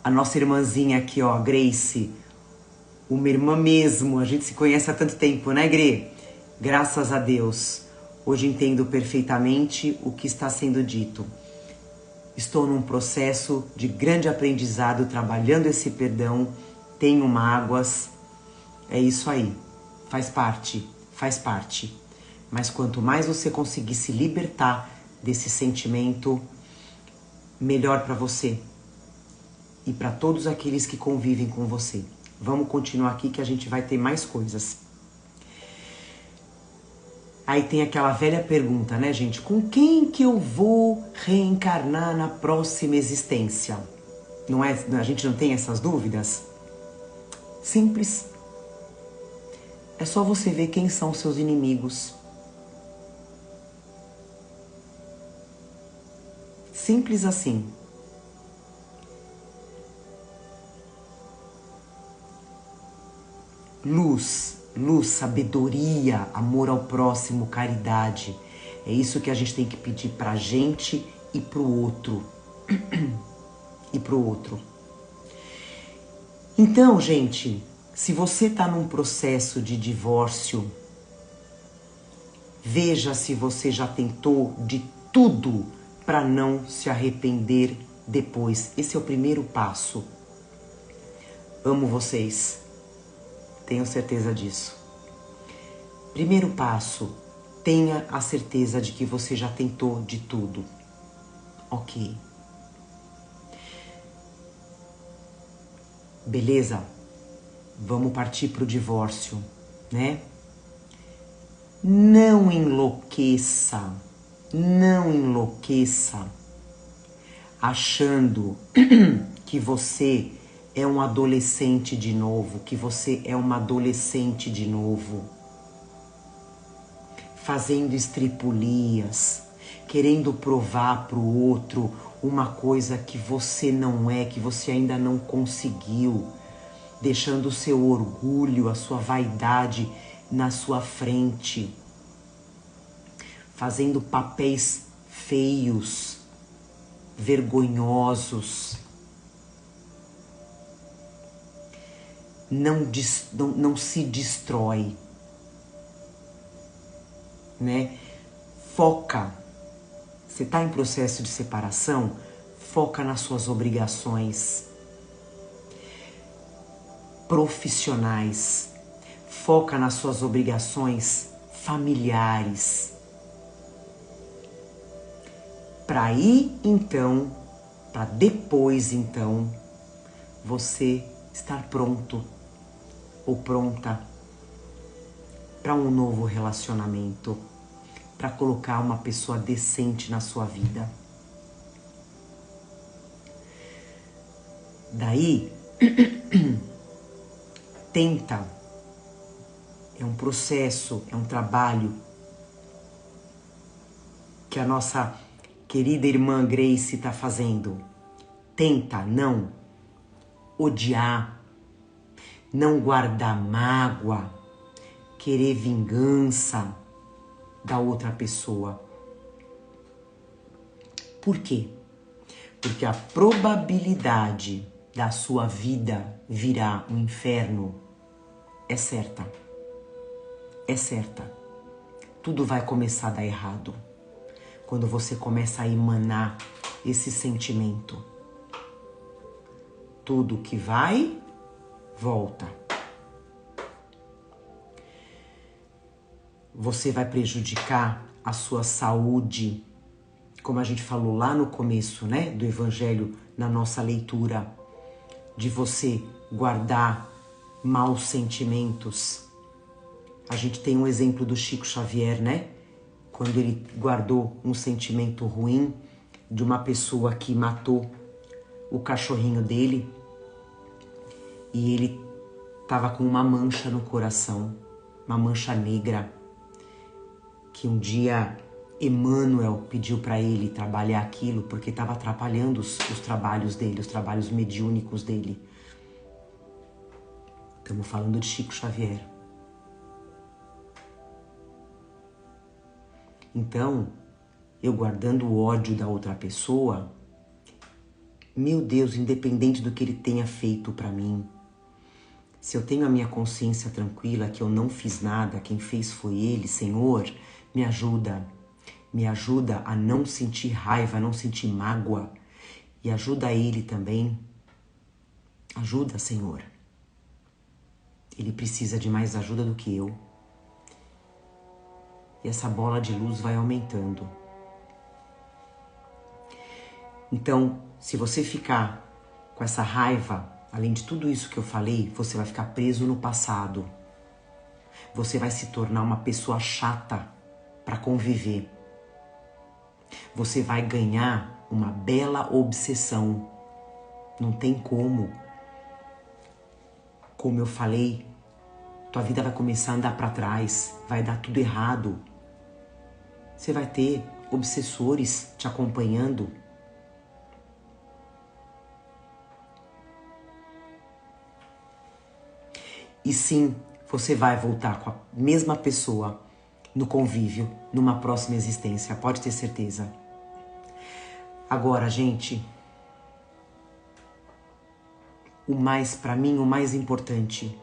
A nossa irmãzinha aqui, ó, Grace, uma irmã mesmo, a gente se conhece há tanto tempo, né, Gre? Graças a Deus, hoje entendo perfeitamente o que está sendo dito. Estou num processo de grande aprendizado, trabalhando esse perdão, tenho mágoas, é isso aí, faz parte. Mas quanto mais você conseguir se libertar desse sentimento, melhor para você e para todos aqueles que convivem com você. Vamos continuar aqui que a gente vai ter mais coisas. Aí tem aquela velha pergunta, né, gente? Com quem que eu vou reencarnar na próxima existência? Não é? A gente não tem essas dúvidas? Simples. É só você ver quem são os seus inimigos. Simples assim. Luz, sabedoria, amor ao próximo, caridade. É isso que a gente tem que pedir pra gente e pro outro. E pro outro. Então, gente, se você tá num processo de divórcio, veja se você já tentou de tudo para não se arrepender depois. Esse é o primeiro passo. Amo vocês. Tenho certeza disso. Primeiro passo, tenha a certeza de que você já tentou de tudo. Ok. Beleza? Vamos partir para o divórcio, né? Não enlouqueça achando que você é um adolescente de novo, que você é uma adolescente de novo, fazendo estripulias, querendo provar para o outro uma coisa que você não é, que você ainda não conseguiu, deixando o seu orgulho, a sua vaidade na sua frente, fazendo papéis feios, vergonhosos. Não se destrói, né? Foca. Você está em processo de separação? Foca nas suas obrigações profissionais. Foca nas suas obrigações familiares. Para ir então, para depois então, você estar pronto ou pronta para um novo relacionamento, para colocar uma pessoa decente na sua vida. Daí, tenta. É um processo, é um trabalho que a nossa querida irmã Grace está fazendo. Tenta não odiar, não guardar mágoa, querer vingança da outra pessoa. Por quê? Porque a probabilidade da sua vida virar um inferno é certa. É certa. Tudo vai começar a dar errado quando você começa a emanar esse sentimento. Tudo que vai, volta. Você vai prejudicar a sua saúde, como a gente falou lá no começo, né, do Evangelho, na nossa leitura, de você guardar maus sentimentos. A gente tem um exemplo do Chico Xavier, né? Quando ele guardou um sentimento ruim de uma pessoa que matou o cachorrinho dele e ele estava com uma mancha no coração, uma mancha negra, que um dia Emmanuel pediu para ele trabalhar aquilo porque estava atrapalhando os trabalhos dele, os trabalhos mediúnicos dele. Estamos falando de Chico Xavier. Então, eu guardando o ódio da outra pessoa, meu Deus, independente do que ele tenha feito para mim, se eu tenho a minha consciência tranquila que eu não fiz nada, quem fez foi ele, Senhor, me ajuda a não sentir raiva, a não sentir mágoa, e ajuda ele também. Ajuda, Senhor. Ele precisa de mais ajuda do que eu. E essa bola de luz vai aumentando. Então, se você ficar com essa raiva, além de tudo isso que eu falei, você vai ficar preso no passado. Você vai se tornar uma pessoa chata para conviver. Você vai ganhar uma bela obsessão. Não tem como. Como eu falei, tua vida vai começar a andar para trás, vai dar tudo errado. Você vai ter obsessores te acompanhando. E sim, você vai voltar com a mesma pessoa no convívio, numa próxima existência, pode ter certeza. Agora, gente, para mim, o mais importante,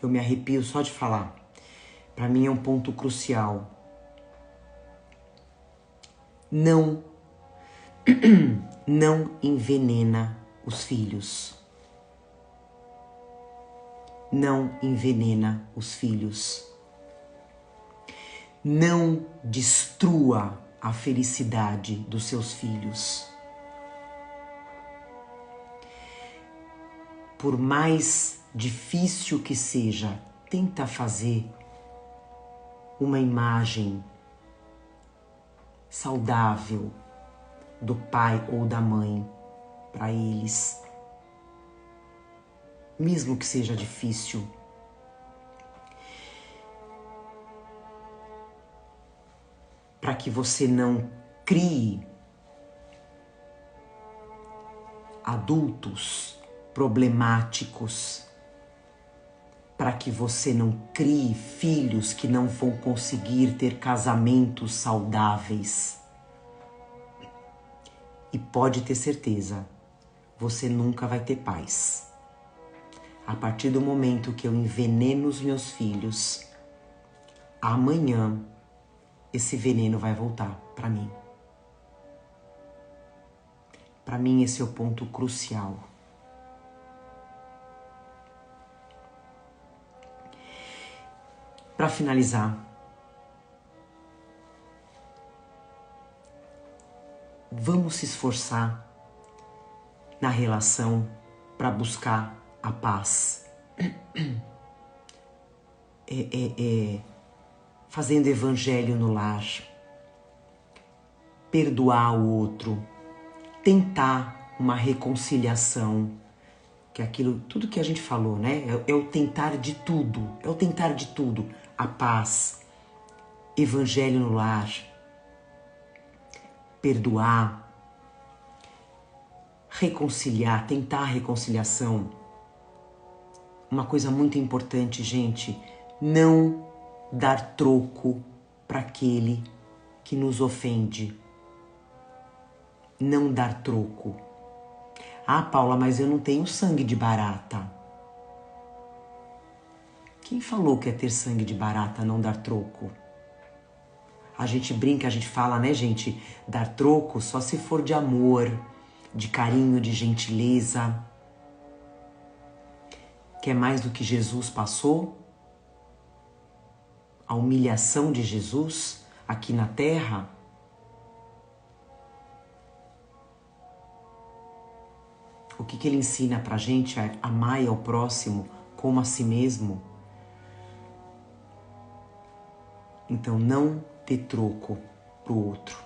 eu me arrepio só de falar, para mim é um ponto crucial. Não envenena os filhos. Não envenena os filhos. Não destrua a felicidade dos seus filhos. Por mais difícil que seja, tenta fazer uma imagem saudável do pai ou da mãe para eles. Mesmo que seja difícil. Para que você não crie adultos problemáticos. Para que você não crie filhos que não vão conseguir ter casamentos saudáveis. E pode ter certeza, você nunca vai ter paz. A partir do momento que eu enveneno os meus filhos, amanhã esse veneno vai voltar para mim. Para mim esse é o ponto crucial. Para finalizar, vamos se esforçar na relação para buscar a paz. Fazendo evangelho no lar, perdoar o outro, tentar uma reconciliação, que é aquilo, tudo que a gente falou, né? É o tentar de tudo, a paz, evangelho no lar, perdoar, reconciliar, tentar a reconciliação. Uma coisa muito importante, gente, não dar troco para aquele que nos ofende. Não dar troco. Ah, Paula, mas eu não tenho sangue de barata. Quem falou que é ter sangue de barata não dar troco? A gente brinca, a gente fala, né, gente? Dar troco só se for de amor, de carinho, de gentileza. Que é mais do que Jesus passou? A humilhação de Jesus aqui na terra? O que ele ensina pra gente é amar ao próximo como a si mesmo. Então não dê troco pro outro.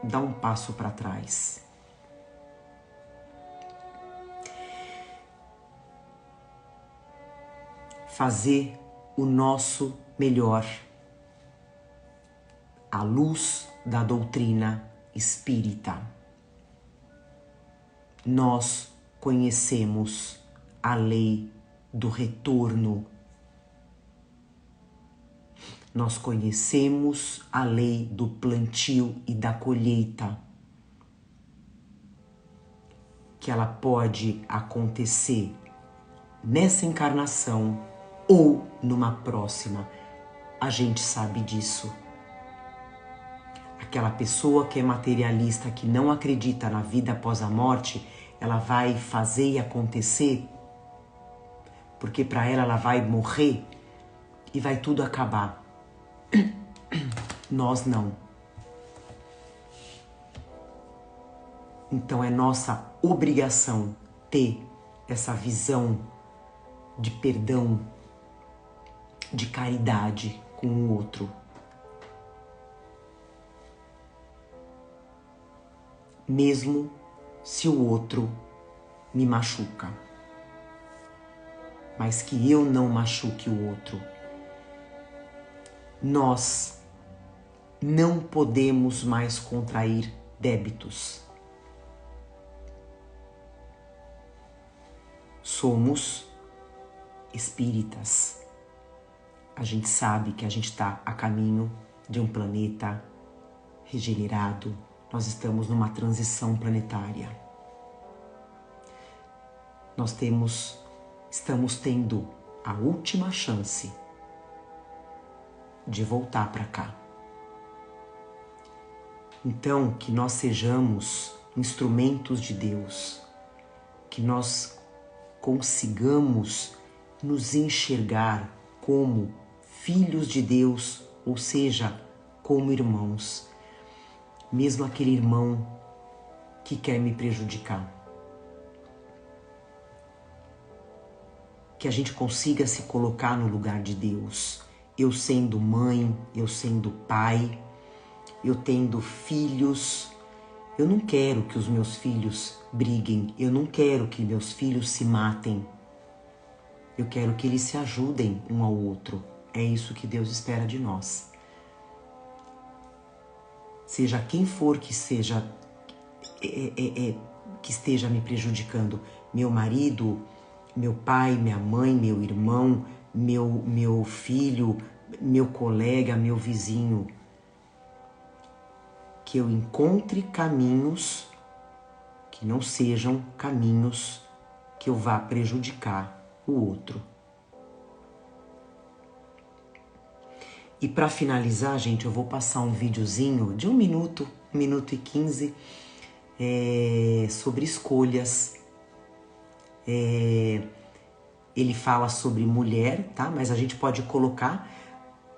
Dá um passo para trás. Fazer o nosso melhor à luz da doutrina espírita. Nós conhecemos a lei do retorno. Nós conhecemos a lei do plantio e da colheita. Que ela pode acontecer nessa encarnação ou numa próxima. A gente sabe disso. Aquela pessoa que é materialista, que não acredita na vida após a morte, ela vai fazer e acontecer, porque para ela vai morrer e vai tudo acabar. Nós não. Então é nossa obrigação ter essa visão de perdão, de caridade com o outro. Mesmo se o outro me machuca, mas que eu não machuque o outro. Nós não podemos mais contrair débitos. Somos espíritas. A gente sabe que a gente está a caminho de um planeta regenerado. Nós estamos numa transição planetária. Estamos tendo a última chance de voltar para cá. Então, que nós sejamos instrumentos de Deus, que nós consigamos nos enxergar como filhos de Deus, ou seja, como irmãos, mesmo aquele irmão que quer me prejudicar. Que a gente consiga se colocar no lugar de Deus. Eu sendo mãe, eu sendo pai, eu tendo filhos. Eu não quero que os meus filhos briguem, eu não quero que meus filhos se matem. Eu quero que eles se ajudem um ao outro. É isso que Deus espera de nós. Seja quem for que seja, que esteja me prejudicando, meu marido, meu pai, minha mãe, meu irmão, meu filho, meu colega, meu vizinho, que eu encontre caminhos que não sejam caminhos que eu vá prejudicar o outro. E para finalizar, gente, eu vou passar um videozinho de 1 minuto, 1 minuto e 15, sobre escolhas. Ele fala sobre mulher, tá? Mas a gente pode colocar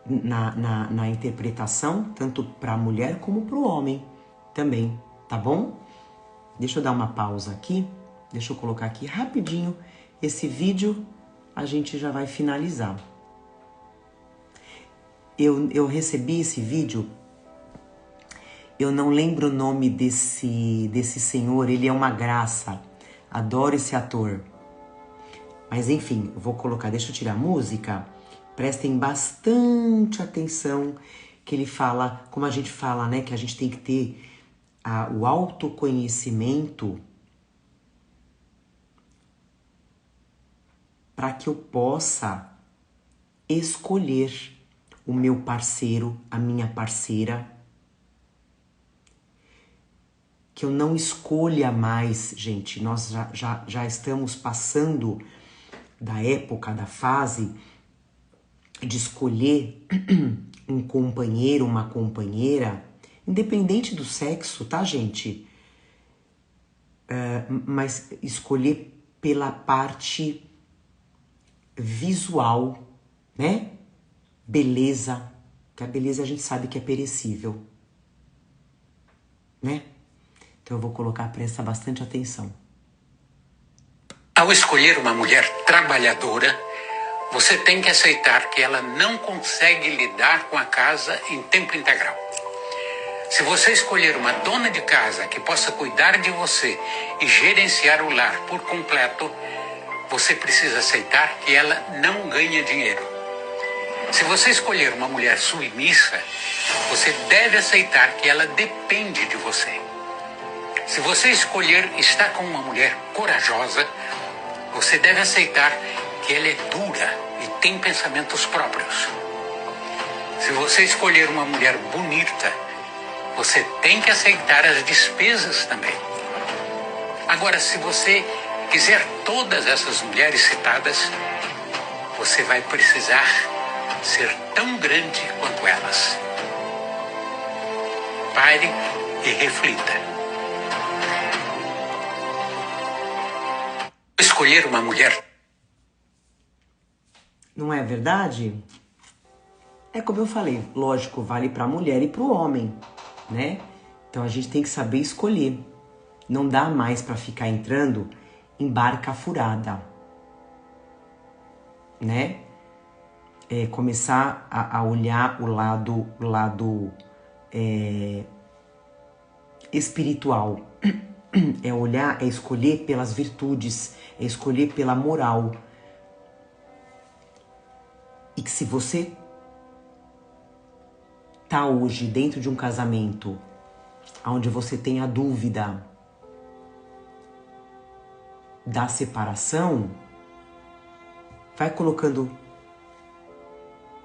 na interpretação, tanto para a mulher como para o homem também, tá bom? Deixa eu dar uma pausa aqui, deixa eu colocar aqui rapidinho esse vídeo, a gente já vai finalizar. Eu recebi esse vídeo, eu não lembro o nome desse senhor, ele é uma graça, adoro esse ator. Mas enfim, eu vou colocar, deixa eu tirar a música, prestem bastante atenção, que ele fala, como a gente fala, né, que a gente tem que ter o autoconhecimento para que eu possa escolher o meu parceiro, a minha parceira, que eu não escolha mais, gente, nós já estamos passando da época, da fase de escolher um companheiro, uma companheira, independente do sexo, tá, gente? Mas escolher pela parte visual, né? Beleza, que a beleza a gente sabe que é perecível, né? Então eu vou colocar, presta bastante atenção. Ao escolher uma mulher trabalhadora, você tem que aceitar que ela não consegue lidar com a casa em tempo integral. Se você escolher uma dona de casa que possa cuidar de você e gerenciar o lar por completo, você precisa aceitar que ela não ganha dinheiro. Se você escolher uma mulher submissa, você deve aceitar que ela depende de você. Se você escolher estar com uma mulher corajosa, você deve aceitar que ela é dura e tem pensamentos próprios. Se você escolher uma mulher bonita, você tem que aceitar as despesas também. Agora, se você quiser todas essas mulheres citadas, você vai precisar ser tão grande quanto elas. Pare e reflita. Escolher uma mulher. Não é verdade? É como eu falei, lógico, vale para a mulher e para o homem, né? Então a gente tem que saber escolher. Não dá mais para ficar entrando em barca furada, né? Começar a olhar o lado espiritual. É olhar, é escolher pelas virtudes, é escolher pela moral. E que se você tá hoje dentro de um casamento onde você tem a dúvida da separação, vai colocando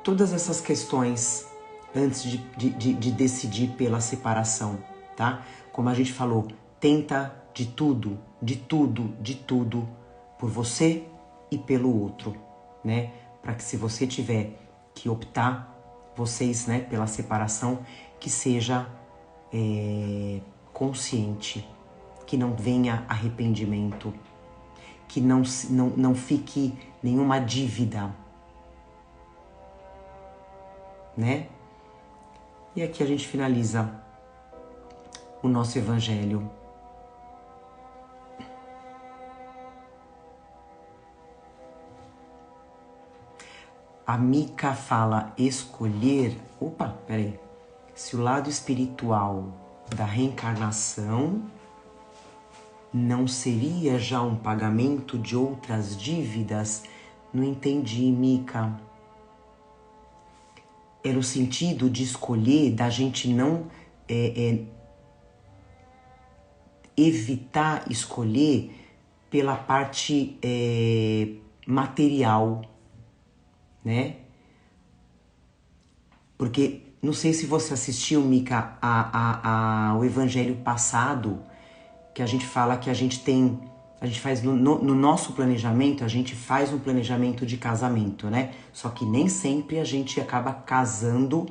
todas essas questões antes de decidir pela separação, tá? Como a gente falou, tenta de tudo por você e pelo outro, né? Para que se você tiver que optar, vocês, né, pela separação, que seja consciente, que não venha arrependimento, que não fique nenhuma dívida, né? E aqui a gente finaliza o nosso evangelho. A Mika fala escolher... Opa, peraí. Se o lado espiritual da reencarnação não seria já um pagamento de outras dívidas? Não entendi, Mika. É no sentido de escolher, da gente não evitar escolher pela parte material, né? Porque, não sei se você assistiu, Mika, ao evangelho passado, que a gente fala que a gente faz no nosso planejamento, a gente faz um planejamento de casamento, né? Só que nem sempre a gente acaba casando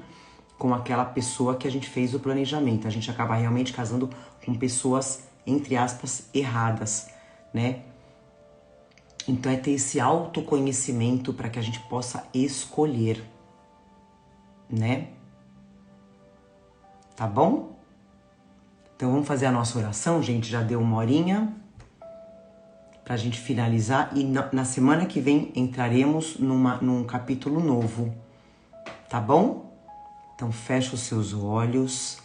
com aquela pessoa que a gente fez o planejamento. A gente acaba realmente casando com pessoas, entre aspas, erradas, né? Então é ter esse autoconhecimento para que a gente possa escolher, né? Tá bom? Então vamos fazer a nossa oração, gente. Já deu 1 horinha pra gente finalizar. E na semana que vem entraremos num capítulo novo. Tá bom? Então fecha os seus olhos.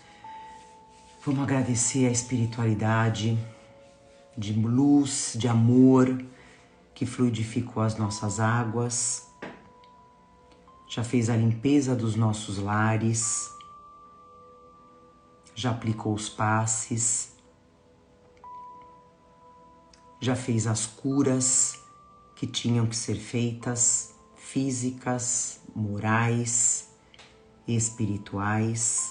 Vamos agradecer a espiritualidade de luz, de amor, que fluidificou as nossas águas. Já fez a limpeza dos nossos lares. Já aplicou os passes. Já fez as curas que tinham que ser feitas, físicas, morais, espirituais.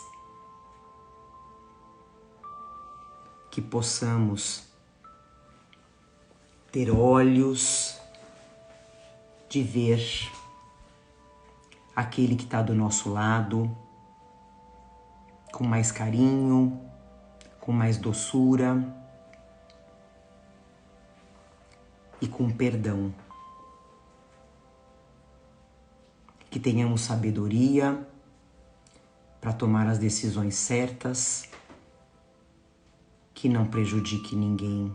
Que possamos ter olhos de ver aquele que está do nosso lado com mais carinho, com mais doçura e com perdão. Que tenhamos sabedoria para tomar as decisões certas, que não prejudique ninguém.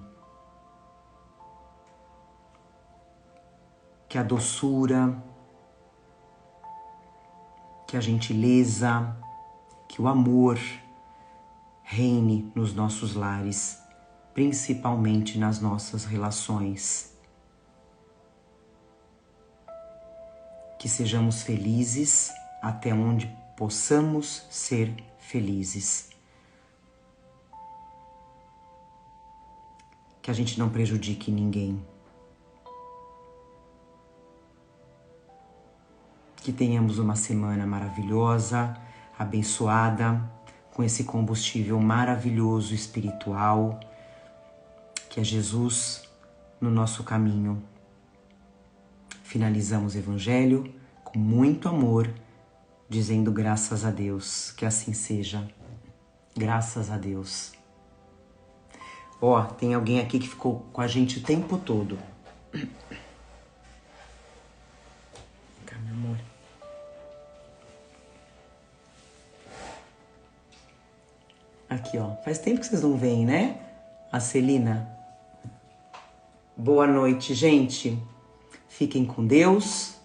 Que a doçura, que a gentileza, que o amor reine nos nossos lares, principalmente nas nossas relações. Que sejamos felizes até onde possamos ser felizes. Que a gente não prejudique ninguém. Que tenhamos uma semana maravilhosa, abençoada, com esse combustível maravilhoso espiritual, que é Jesus no nosso caminho. Finalizamos o Evangelho com muito amor, dizendo graças a Deus, que assim seja. Graças a Deus. Ó, tem alguém aqui que ficou com a gente o tempo todo. Vem cá, meu amor. Aqui, ó. Faz tempo que vocês não veem, né? A Celina. Boa noite, gente. Fiquem com Deus.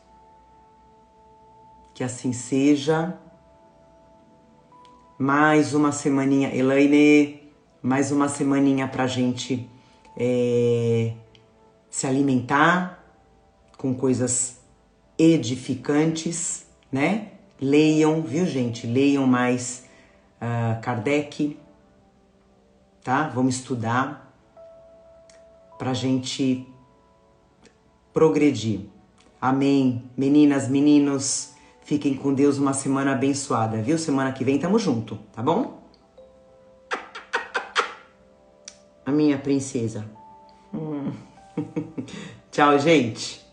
Que assim seja. Mais uma semaninha. Elaine, mais uma semaninha pra gente se alimentar com coisas edificantes, né? Leiam, viu, gente? Leiam mais Kardec, tá? Vamos estudar pra gente progredir. Amém. Meninas, meninos, fiquem com Deus, uma semana abençoada, viu? Semana que vem tamo junto, tá bom? A minha princesa. Tchau, gente.